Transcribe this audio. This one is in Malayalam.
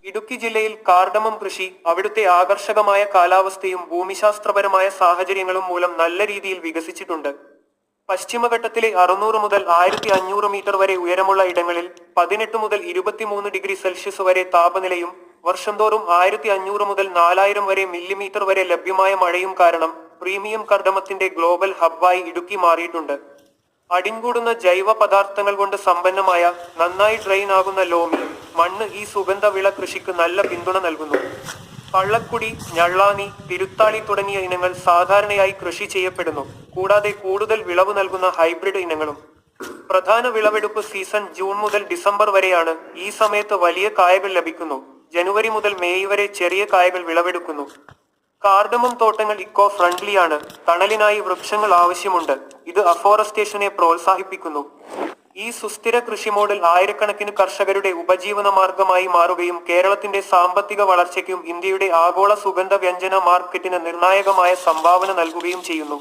ഇടുക്കി ജില്ലയിൽ കാർഡമം കൃഷി അവിടുത്തെ ആകർഷകമായ കാലാവസ്ഥയും ഭൂമിശാസ്ത്രപരമായ സാഹചര്യങ്ങളും മൂലം നല്ല രീതിയിൽ വികസിച്ചിട്ടുണ്ട്. പശ്ചിമഘട്ടത്തിലെ 600 മുതൽ 1500 മീറ്റർ വരെ ഉയരമുള്ള ഇടങ്ങളിൽ 18 മുതൽ 23 ഡിഗ്രി സെൽഷ്യസ് വരെ താപനിലയും വർഷം തോറും 1500 മുതൽ 4000 വരെ മില്ലിമീറ്റർ വരെ ലഭ്യമായ മഴയും കാരണം പ്രീമിയം കർഡമത്തിന്റെ ഗ്ലോബൽ ഹബ്ബായി ഇടുക്കി മാറിയിട്ടുണ്ട്. അടിങ്കൂടുന്ന ജൈവ പദാർത്ഥങ്ങൾ കൊണ്ട് സമ്പന്നമായ നന്നായി ഡ്രെയിൻ ആകുന്ന ലോമി മണ്ണ് ഈ സുഗന്ധ വിള കൃഷിക്ക് നല്ല പിന്തുണ നൽകുന്നു. പള്ളക്കുടി, ഞള്ളാനി, തിരുത്താളി തുടങ്ങിയ ഇനങ്ങൾ സാധാരണയായി കൃഷി ചെയ്യപ്പെടുന്നു. കൂടാതെ കൂടുതൽ വിളവ് നൽകുന്ന ഹൈബ്രിഡ് ഇനങ്ങളും. പ്രധാന വിളവെടുപ്പ് സീസൺ ജൂൺ മുതൽ ഡിസംബർ വരെയാണ്. ഈ സമയത്ത് വലിയ കായകൾ ലഭിക്കുന്നു. ജനുവരി മുതൽ മെയ് വരെ ചെറിയ കായകൾ വിളവെടുക്കുന്നു. കാർഡമം തോട്ടങ്ങൾ ഇക്കോ ഫ്രണ്ട്ലിയാണ്. തണലിനായി വൃക്ഷങ്ങൾ ആവശ്യമുണ്ട്. ഇത് അഫോറസ്റ്റേഷനെ പ്രോത്സാഹിപ്പിക്കുന്നു. ഈ സുസ്ഥിര കൃഷി മോഡൽ ആയിരക്കണക്കിന് കർഷകരുടെ ഉപജീവന മാർഗമായി മാറുകയും കേരളത്തിന്റെ സാമ്പത്തിക വളർച്ചയ്ക്കും ഇന്ത്യയുടെ ആഗോള സുഗന്ധ വ്യഞ്ജന മാർക്കറ്റിന് നിർണായകമായ സംഭാവന നൽകുകയും ചെയ്യുന്നു.